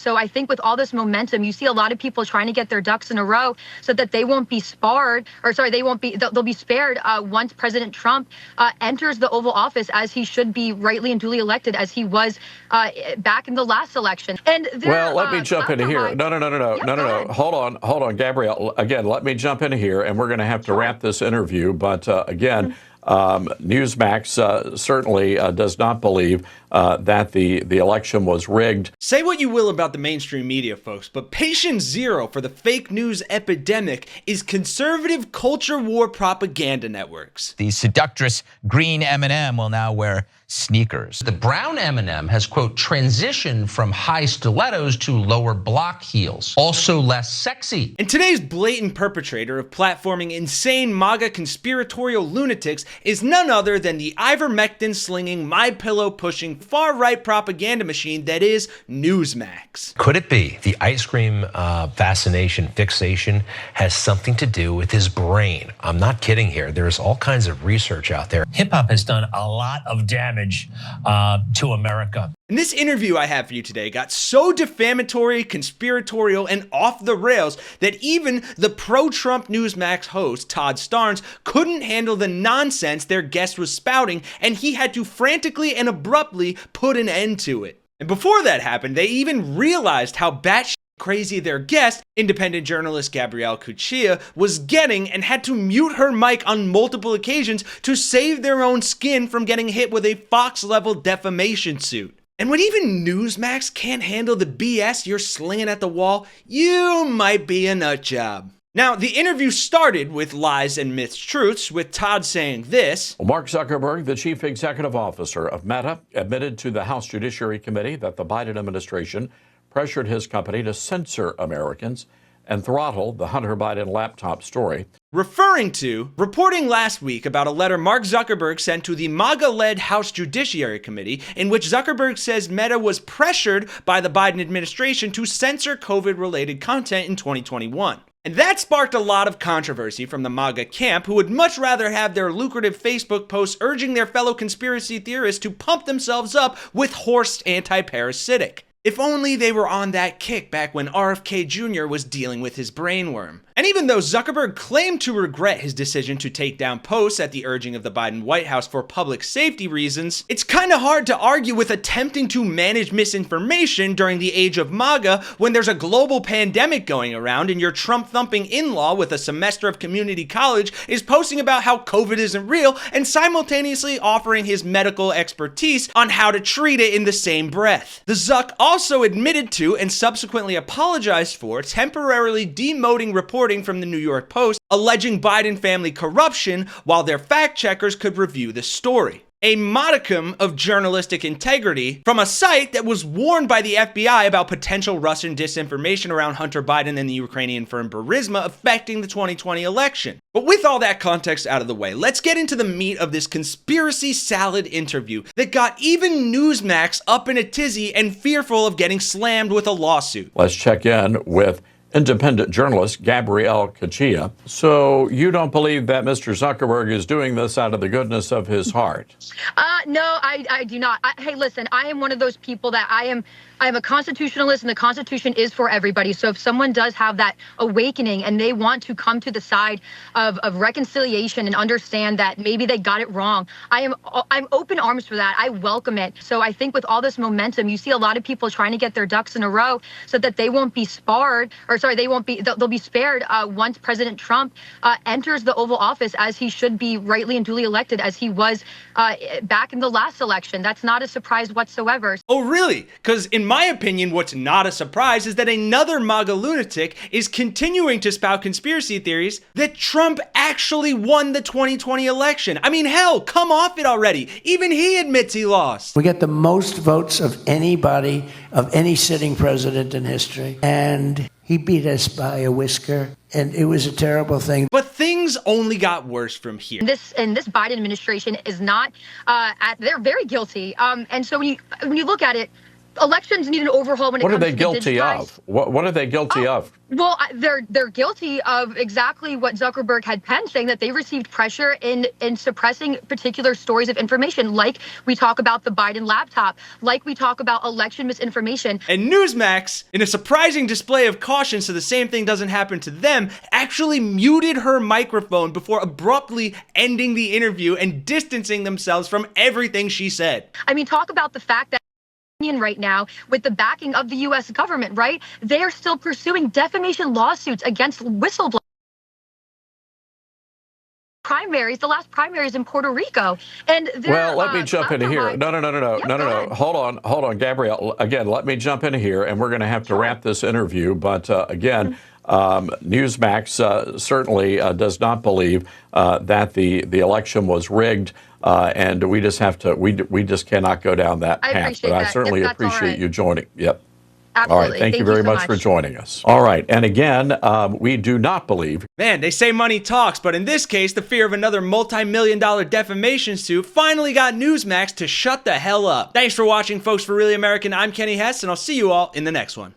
So I think with all this momentum, you see a lot of people trying to get their ducks in a row so that they won't be they'll be spared once President Trump enters the Oval Office, as he should be rightly and duly elected, as he was back in the last election. And well, let me jump into here. No. Hold on, Gabrielle. Again, let me jump into here, and we're going to have to wrap this interview. But again, NewsMax certainly does not believe that the election was rigged. Say what you will about the mainstream media, folks, but patient zero for the fake news epidemic is conservative culture war propaganda networks. The seductress green M&M will now wear sneakers. The brown M&M has, quote, transitioned from high stilettos to lower block heels, also less sexy. And today's blatant perpetrator of platforming insane MAGA conspiratorial lunatics is none other than the ivermectin-slinging, my-pillow-pushing, far-right propaganda machine that is NewsMax. Could it be the ice cream fixation has something to do with his brain? I'm not kidding here. There's all kinds of research out there. Hip-hop has done a lot of damage to America. And this interview I have for you today got so defamatory, conspiratorial, and off the rails that even the pro-Trump NewsMax host, Todd Starnes, couldn't handle the nonsense their guest was spouting, and he had to frantically and abruptly put an end to it. And before that happened, they even realized how batshit crazy their guest, independent journalist Gabrielle Cuccia, was getting, and had to mute her mic on multiple occasions to save their own skin from getting hit with a Fox-level defamation suit. And when even NewsMax can't handle the BS you're slinging at the wall, you might be a nut job. Now, the interview started with lies and mistruths, with Todd saying this. Mark Zuckerberg, the chief executive officer of Meta, admitted to the House Judiciary Committee that the Biden administration pressured his company to censor Americans and throttle the Hunter Biden laptop story. Referring to reporting last week about a letter Mark Zuckerberg sent to the MAGA-led House Judiciary Committee, in which Zuckerberg says Meta was pressured by the Biden administration to censor COVID-related content in 2021. And that sparked a lot of controversy from the MAGA camp, who would much rather have their lucrative Facebook posts urging their fellow conspiracy theorists to pump themselves up with horsed anti-parasitic. If only they were on that kick back when RFK Jr. was dealing with his brainworm. And even though Zuckerberg claimed to regret his decision to take down posts at the urging of the Biden White House for public safety reasons, it's kind of hard to argue with attempting to manage misinformation during the age of MAGA when there's a global pandemic going around and your Trump-thumping in-law with a semester of community college is posting about how COVID isn't real and simultaneously offering his medical expertise on how to treat it in the same breath. The Zuck also admitted to and subsequently apologized for temporarily demoting reporting from the New York Post alleging Biden family corruption while their fact checkers could review the story. A modicum of journalistic integrity from a site that was warned by the FBI about potential Russian disinformation around Hunter Biden and the Ukrainian firm Burisma affecting the 2020 election. But with all that context out of the way, let's get into the meat of this conspiracy salad interview that got even NewsMax up in a tizzy and fearful of getting slammed with a lawsuit. Let's check in with independent journalist Gabrielle Cuccia. So you don't believe that Mr. Zuckerberg is doing this out of the goodness of his heart? No, I do not. Hey, listen, I am one of those people that I am a constitutionalist, and the Constitution is for everybody. So if someone does have that awakening and they want to come to the side of reconciliation and understand that maybe they got it wrong, I'm open arms for that. I welcome it. So I think with all this momentum, you see a lot of people trying to get their ducks in a row so that they won't be they'll be spared once President Trump enters the Oval Office, as he should be rightly and duly elected, as he was back in the last election. That's not a surprise whatsoever. Oh, really? Because in my opinion, what's not a surprise is that another MAGA lunatic is continuing to spout conspiracy theories that Trump actually won the 2020 election. I mean, hell, come off it already. Even he admits he lost. We get the most votes of anybody, of any sitting president in history. And he beat us by a whisker, and it was a terrible thing. But things only got worse from here. This Biden administration is not, they're very guilty. And so when you look at it, elections need an overhaul when it What are comes they to guilty of? What are they guilty of? Well, they're guilty of exactly what Zuckerberg had penned, saying that they received pressure in suppressing particular stories of information, like we talk about the Biden laptop, like we talk about election misinformation. And NewsMax, in a surprising display of caution so the same thing doesn't happen to them, actually muted her microphone before abruptly ending the interview and distancing themselves from everything she said. I mean, talk about the fact that right now, with the backing of the U.S. government, right? They are still pursuing defamation lawsuits against whistleblowers. Primaries, the last primaries in Puerto Rico, and well, let me jump into here. No. Hold on, Gabrielle. Again, let me jump into here, and we're going to have to wrap this interview. But again, NewsMax certainly does not believe that the election was rigged, and we just have to we just cannot go down that path. But I certainly appreciate you joining. Yep. Absolutely. All right. Thank you very much for joining us. All right. And again, we do not believe. Man, they say money talks, but in this case, the fear of another multi-million-dollar defamation suit finally got NewsMax to shut the hell up. Thanks for watching, folks. For Really American, I'm Kenny Hesse, and I'll see you all in the next one.